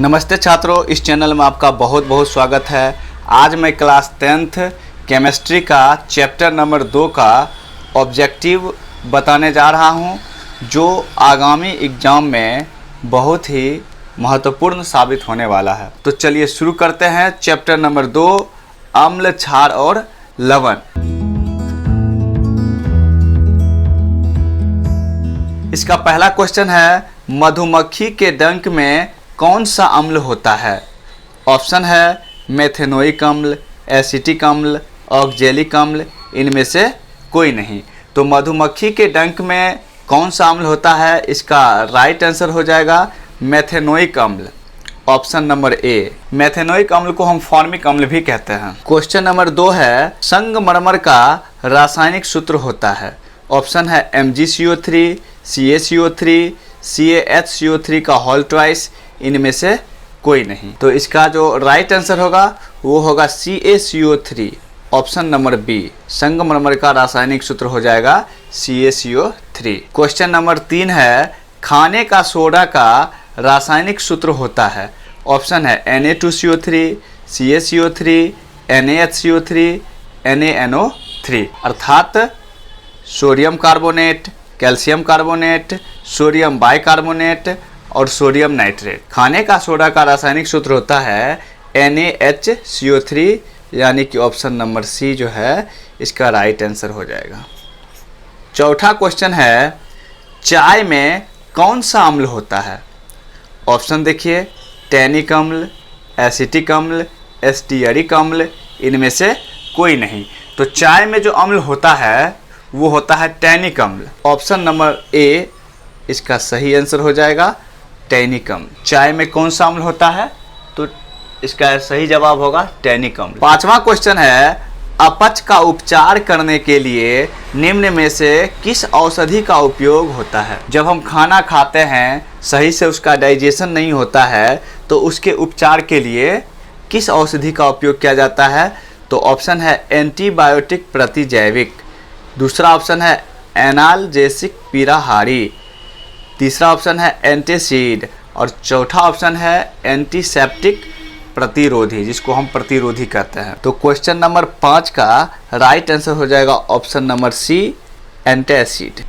नमस्ते छात्रों, इस चैनल में आपका बहुत बहुत स्वागत है। आज मैं क्लास 10th केमिस्ट्री का चैप्टर नंबर 2 का ऑब्जेक्टिव बताने जा रहा हूं, जो आगामी एग्ज़ाम में बहुत ही महत्वपूर्ण साबित होने वाला है। तो चलिए शुरू करते हैं। चैप्टर नंबर 2, अम्ल, क्षार और लवण। इसका पहला क्वेश्चन है, मधुमक्खी के डंक में कौन सा अम्ल होता है? ऑप्शन है मेथेनोइक अम्ल, एसिटिक अम्ल, ऑक्जेलिक अम्ल, इनमें से कोई नहीं। तो मधुमक्खी के डंक में कौन सा अम्ल होता है? इसका राइट आंसर हो जाएगा मेथेनोइक अम्ल, ऑप्शन नंबर ए। मेथेनोइक अम्ल को हम फॉर्मिक अम्ल भी कहते हैं। क्वेश्चन नंबर 2 है, संगमरमर का रासायनिक सूत्र होता है। ऑप्शन है MgCO3, CaCO3, CaHCO3 का होल ट्वाइस, इनमें से कोई नहीं। तो इसका जो राइट आंसर होगा वो होगा CaCO3, ऑप्शन नंबर बी। संगमरमर का रासायनिक सूत्र हो जाएगा CaCO3। क्वेश्चन नंबर 3 है, खाने का सोडा का रासायनिक सूत्र होता है। ऑप्शन है Na2CO3, CaCO3, NaHCO3, NaNO3, अर्थात sodium carbonate, calcium carbonate, sodium bicarbonate और सोडियम नाइट्रेट। खाने का सोडा का रासायनिक सूत्र होता है NaHCO3, यानी कि ऑप्शन नंबर सी जो है इसका राइट आंसर हो जाएगा। चौथा क्वेश्चन है, चाय में कौन सा अम्ल होता है? ऑप्शन देखिए, टैनिक अम्ल, एसिटिक अम्ल, एस्टियरिक अम्ल, इनमें से कोई नहीं। तो चाय में जो अम्ल होता है वो होता है टैनिक अम्ल, ऑप्शन नंबर ए इसका सही आंसर हो जाएगा, टैनिक अम्ल। चाय में कौन सा अम्ल होता है? तो इसका सही जवाब होगा टैनिक अम्ल। पांचवा क्वेश्चन है, अपच का उपचार करने के लिए निम्न में से किस औषधि का उपयोग होता है? जब हम खाना खाते हैं, सही से उसका डाइजेशन नहीं होता है, तो उसके उपचार के लिए किस औषधि का उपयोग किया जाता है? तो ऑप्शन है एंटीबायोटिक प्रतिजैविक, दूसरा ऑप्शन है एनाल्जेसिक पीराहारी, तीसरा ऑप्शन है एंटीसीड और चौथा ऑप्शन है एंटीसेप्टिक प्रतिरोधी, जिसको हम प्रतिरोधी कहते हैं। तो क्वेश्चन नंबर 5 का राइट आंसर हो जाएगा option number C, antacid.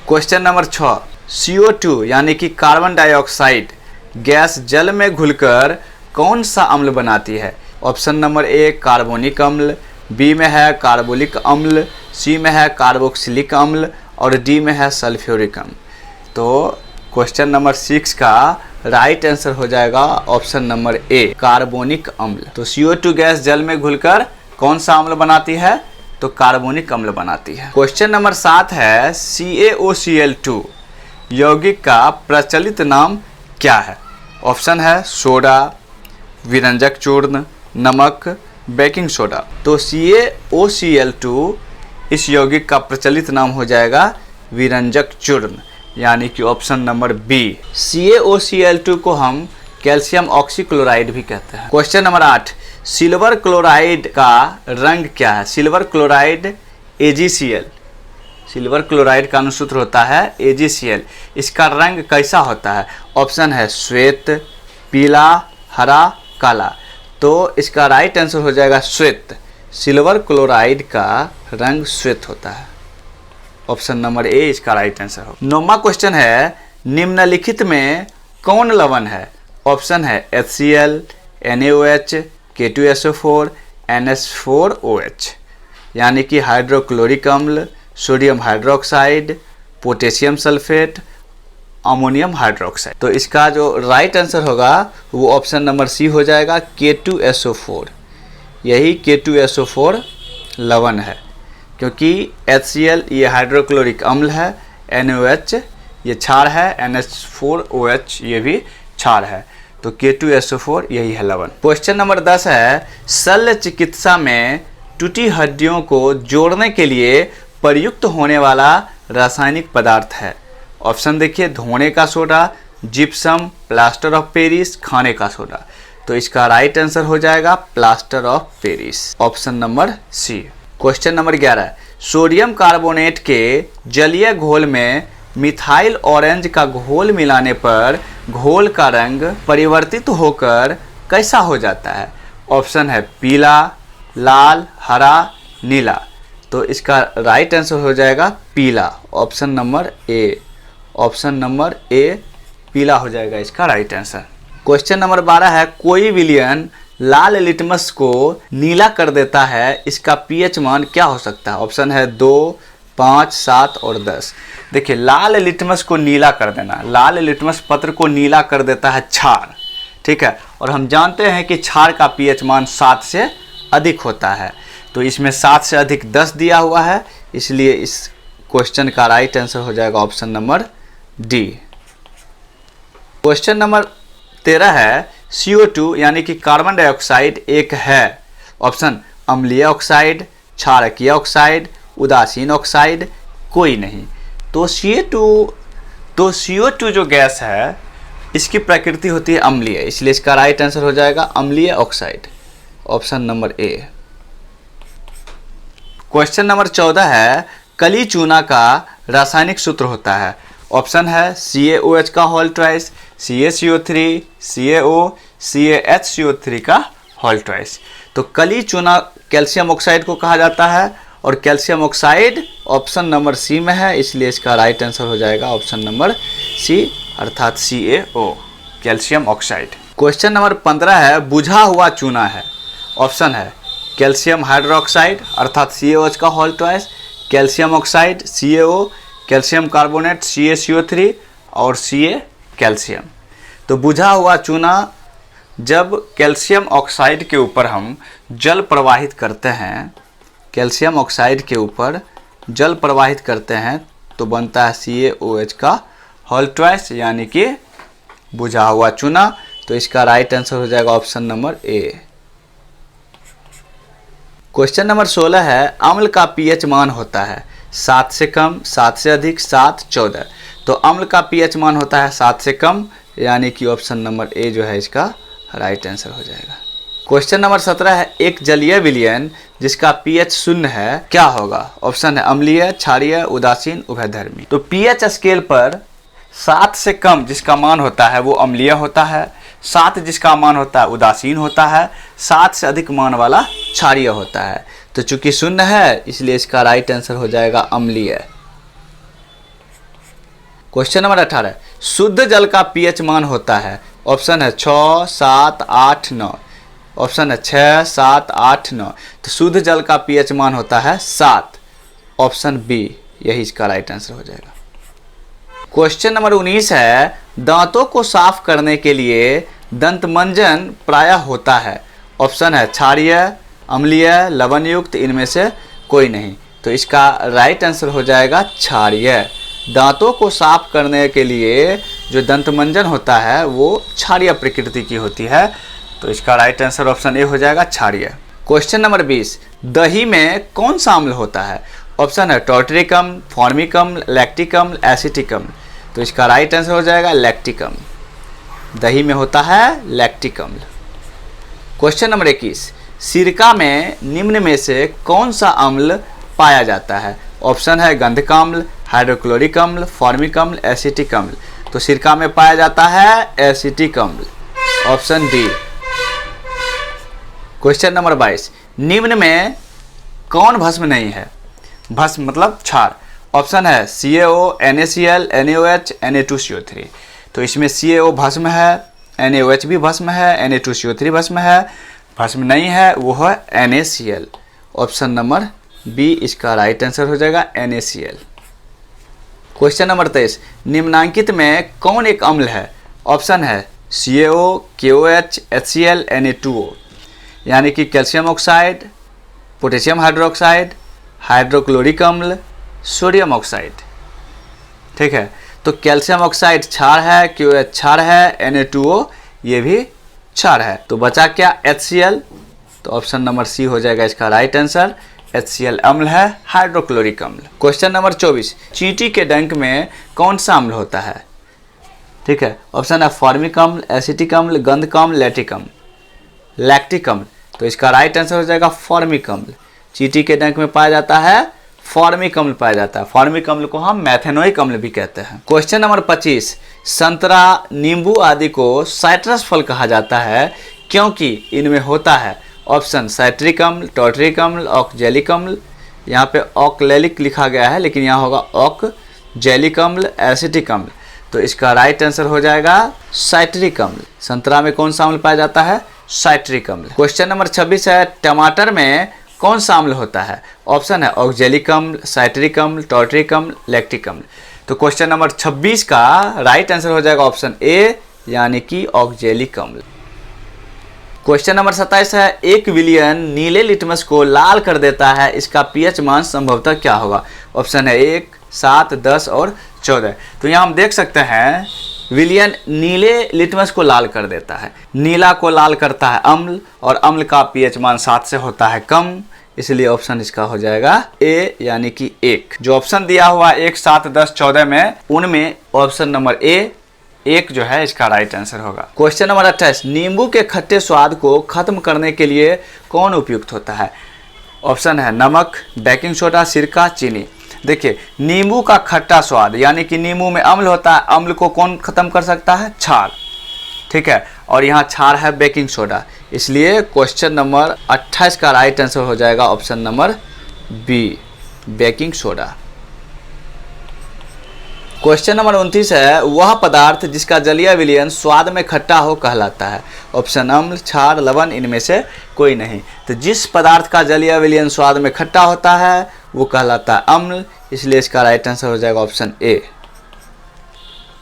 Question number 6, CO2 यानी कि कार्बन डाइऑक्साइड गैस जल में घुलकर कौन सा अम्ल बनाती है? ऑप्शन नंबर ए कार्बोनिक अम्ल, बी में है कार्बोलिक अम्ल, सी में है कार्बोक्सिलिक अम्ल और डी में है सल्फ्यूरिक अम्ल। तो क्वेश्चन नंबर 6 का राइट आंसर हो जाएगा ऑप्शन नंबर ए, कार्बोनिक अम्ल। तो CO2 गैस जल में घुलकर कौन सा अम्ल बनाती है? तो कार्बोनिक अम्ल बनाती है। क्वेश्चन नंबर 7 है, CaOCl2 यौगिक का प्रचलित नाम क्या है? ऑप्शन है सोडा, विरंजक चूर्ण, नमक, बेकिंग सोडा। तो CaOCl2 इस यौगिक का प्रचलित नाम हो जाएगा विरंजक चूर्ण, यानी कि ऑप्शन नंबर बी। CaOCl2 को हम कैल्शियम ऑक्सीक्लोराइड भी कहते हैं। क्वेश्चन नंबर 8, सिल्वर क्लोराइड का रंग क्या है? Silver chloride AgCl, silver chloride का अनुसूत्र होता है AgCl। इसका रंग कैसा होता है? ऑप्शन है श्वेत, पीला, हरा, काला। तो इसका राइट आंसर हो जाएगा श्वेत। सिल्वर क्लोराइड का रंग श्वेत होता है, ऑप्शन नंबर ए इसका राइट आंसर हो। 9वां क्वेश्चन है, निम्नलिखित में कौन लवण है? ऑप्शन है HCl, NaOH, K2SO4, NH4OH, यानी कि हाइड्रोक्लोरिक अम्ल, sodium hydroxide, potassium sulphate, ammonium hydroxide. तो इसका जो राइट आंसर होगा वो ऑप्शन नंबर सी हो जाएगा, K2SO4। यही K2SO4 लवण है, क्योंकि HCl ये हाइड्रोक्लोरिक अम्ल है, NaOH ये क्षार है, NH4OH ये भी क्षार है। तो K2SO4 यही है लवण। क्वेश्चन नंबर 10 है, शल्य चिकित्सा में टूटी हड्डियों को जोड़ने के लिए प्रयुक्त होने वाला रासायनिक पदार्थ है। ऑप्शन देखिए, धोने का soda, gypsum, plaster of Paris, खाने का सोडा। तो इसका राइट आंसर हो जाएगा plaster of Paris, option number C. Question number 11, sodium carbonate के जलीय घोल में मिथाइल ऑरेंज का घोल मिलाने पर घोल का रंग परिवर्तित होकर कैसा हो जाता है? ऑप्शन है पीला, लाल, हरा, नीला। तो इसका राइट आंसर हो जाएगा पीला, option number A. Option number A पीला हो जाएगा इसका राइट आंसर। क्वेश्चन नंबर 12 है, कोई विलयन लाल लिटमस को नीला कर देता है, इसका पीएच मान क्या हो सकता है? ऑप्शन है 2, 5, 7 और 10। देखिए, लाल लिटमस को नीला कर देना, लाल लिटमस पत्र को नीला कर देता है क्षार, ठीक है। और हम जानते हैं कि क्षार का पीएच मान 7 से अधिक होता है, तो इसमें 7 से अधिक 10 दिया हुआ है, इसलिए इस क्वेश्चन का राइट आंसर हो जाएगा option number D. Question number 13 है, CO2 यानी कि कार्बन डाइऑक्साइड एक है। ऑप्शन अम्लीय ऑक्साइड, क्षारकीय ऑक्साइड, उदासीन ऑक्साइड, कोई नहीं। तो CO2 जो गैस है इसकी प्रकृति होती है अम्लीय, इसलिए इसका राइट आंसर हो जाएगा अम्लीय oxide, option number A. Question number 14 है, कली चूना का रासायनिक सूत्र होता है। ऑप्शन है CaOH का whole twice, CaCO3, CaO, CaHCO3 का होल ट्वाइस। तो कली चूना कैल्शियम ऑक्साइड को कहा जाता है और calcium oxide option number C में है, इसलिए इसका राइट आंसर हो जाएगा ऑप्शन नंबर सी अर्थात CaO, calcium oxide. Question number 15 है, बुझा हुआ चूना है। ऑप्शन है कैल्शियम हाइड्रोक्साइड अर्थात CaOH का whole twice, calcium oxide CaO, calcium carbonate CaCO3 और Ca कैल्शियम। तो बुझा हुआ चूना, जब कैल्शियम ऑक्साइड के ऊपर हम जल प्रवाहित करते हैं, कैल्शियम ऑक्साइड के ऊपर जल प्रवाहित करते हैं तो बनता है CaOH का होल ट्वाइस यानी कि बुझा हुआ चूना। तो इसका राइट आंसर हो जाएगा option number A. Question number 16 है, अम्ल का पीएच मान होता है 7 से कम, 7 से अधिक, 7, 14। तो अम्ल का पीएच मान होता है 7 से कम, यानी कि ऑप्शन नंबर ए जो है इसका राइट आंसर हो जाएगा। क्वेश्चन नंबर 17 है, एक जलीय विलयन जिसका पीएच 0 है क्या होगा? ऑप्शन है अम्लीय, क्षारीय, उदासीन, उभयधर्मी। तो पीएच स्केल पर 7 से कम जिसका मान होता है वो अम्लीय होता है, 7 जिसका मान होता है उदासीन होता है, 7 से अधिक मान वाला क्षारीय होता है। तो चूंकि 0 है इसलिए इसका राइट आंसर हो जाएगा अम्लीय। क्वेश्चन नंबर 18, शुद्ध जल का पीएच मान होता है। ऑप्शन है 6, 7, 8, 9। ऑप्शन है 6, 7, 8, 9। तो शुद्ध जल का पीएच मान होता है 7, ऑप्शन बी, यही इसका राइट आंसर हो जाएगा। क्वेश्चन नंबर 19 है, दांतों को साफ करने के लिए दंतमंजन प्रायः होता है। ऑप्शन है क्षारीय, अम्लीय, लवणयुक्त, इनमें से कोई नहीं। तो इसका राइट आंसर हो जाएगा क्षारीय। दांतों को साफ करने के लिए जो दंतमंजन होता है वो क्षारीय प्रकृति की होती है, तो इसका राइट आंसर ऑप्शन ए हो जाएगा क्षारीय। क्वेश्चन नंबर 20, दही में कौन सा अम्ल होता है? ऑप्शन है टॉर्टरिक अम्ल, फॉर्मिक अम्ल, लैक्टिक अम्ल, एसिटिक अम्ल। तो इसका राइट आंसर हो जाएगा लैक्टिक अम्ल। दही में होता है लैक्टिक अम्ल। क्वेश्चन नंबर 21, सिरका में निम्न में से कौन सा अम्ल पाया जाता है? ऑप्शन है गंधक अम्ल, हाइड्रोक्लोरिक अम्ल, फॉर्मिक अम्ल, एसिटिक अम्ल। तो सिरका में पाया जाता है एसिटिक अम्ल, ऑप्शन डी। क्वेश्चन नंबर 22, निम्न में कौन भस्म नहीं है? भस्म मतलब क्षार। ऑप्शन है CaO, NaCl, NaOH, Na2CO3। तो इसमें CaO भस्म है, NaOH भी भस्म है, Na2CO3 भस्म है, भस्म नहीं है वो है NaCl, ऑप्शन नंबर बी इसका राइट आंसर हो जाएगा NaCl। क्वेश्चन नंबर 23, निम्नांकित में कौन एक अम्ल है? ऑप्शन है CaO, KOH, HCl, Na2O, यानी कि calcium oxide, potassium hydroxide, hydrochloric अम्ल, सोडियम ऑक्साइड। ठीक है, तो कैल्शियम ऑक्साइड क्षार है, KOH क्षार है, Na2O ये भी क्षार है। तो बचा क्या? HCl। तो ऑप्शन नंबर सी हो जाएगा इसका राइट आंसर, HCl अम्ल है, हाइड्रोक्लोरिक अम्ल। क्वेश्चन नंबर 24, चींटी के डंक में कौन सा अम्ल होता है? ठीक है, ऑप्शन है फॉर्मिक अम्ल, एसिटिक अम्ल, गंधक अम्ल, लैक्टिक अम्ल। लैक्टिक अम्ल, तो इसका राइट आंसर हो जाएगा फॉर्मिक अम्ल। चींटी के डंक में पाया जाता है फॉर्मिक अम्ल पाया जाता है। फॉर्मिक अम्ल को हम मैथेनोइक अम्ल भी कहते हैं। क्वेश्चन नंबर 25, संतरा, नींबू आदि को साइट्रस फल कहा जाता है क्योंकि इनमें होता है ऑप्शन साइट्रिक अम्ल, टॉर्टरिक अम्ल, ऑक्जेलिक अम्ल। यहाँ पे ऑक्लेलिक लिखा गया है लेकिन यहाँ होगा ऑक्जेलिक अम्ल, एसिटिक अम्ल। तो इसका राइट आंसर हो जाएगा साइट्रिक अम्ल। संतरा में कौन सा अम्ल पाया जाता है? साइट्रिक अम्ल। क्वेश्चन नंबर 26 है, टमाटर में कौन सा अम्ल होता है? ऑप्शन है ऑक्जेलिक अम्ल, साइट्रिक अम्ल, टॉर्टरिक अम्ल, लैक्टिक अम्ल। तो क्वेश्चन नंबर 26 का राइट आंसर हो जाएगा ऑप्शन ए यानी कि ऑक्जेलिक अम्ल। क्वेश्चन नंबर 27 है, 1 विलियन नीले लिटमस को लाल कर देता है, इसका पीएच मान संभवतः क्या होगा? ऑप्शन है 1, 7, 10 और 14। तो यहाँ हम देख सकते हैं विलियन नीले लिटमस को लाल कर देता है। नीला को लाल करता है अम्ल और अम्ल का पीएच मान 7 से होता है कम, इसलिए ऑप्शन इसका हो जाएगा ए यानी कि 1। जो ऑप्शन दिया हुआ 1, 7, 10, 14 में उनमें ऑप्शन नंबर ए 1 जो है इसका राइट आंसर होगा। क्वेश्चन नंबर 28, नींबू के खट्टे स्वाद को खत्म करने के लिए कौन उपयुक्त होता है? ऑप्शन है नमक, बेकिंग सोडा, सिरका, चीनी। देखिए नींबू का खट्टा स्वाद यानी कि नींबू में अम्ल होता है, अम्ल को कौन खत्म कर सकता है? क्षार, ठीक है। और यहाँ क्षार है बेकिंग सोडा, इसलिए क्वेश्चन नंबर 28 का राइट आंसर हो जाएगा option number B, baking soda. Question number 29 है, वह पदार्थ जिसका जलीय विलयन स्वाद में खट्टा हो कहलाता है? ऑप्शन अम्ल, क्षार, लवण, इनमें से कोई नहीं। तो जिस पदार्थ का जलीय विलयन स्वाद में खट्टा होता है वो कहलाता है अम्ल, इसलिए इसका राइट आंसर हो जाएगा option A.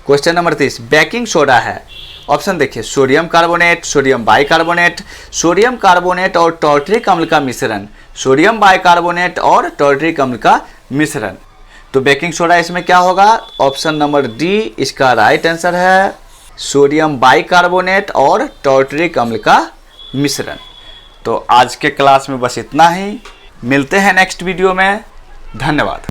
Question number 30, baking soda है। ऑप्शन देखिए sodium carbonate, sodium bicarbonate, sodium carbonate और टॉर्टरिक अम्ल का मिश्रण, सोडियम बाइकार्बोनेट और टॉर्टरिक अम्ल का मिश्रण। तो बेकिंग सोडा इसमें क्या होगा? ऑप्शन नंबर डी इसका राइट आंसर है, सोडियम बाइकार्बोनेट और टॉर्टरिक अम्ल का मिश्रण। तो आज के क्लास में बस इतना ही, मिलते हैं नेक्स्ट वीडियो में। धन्यवाद।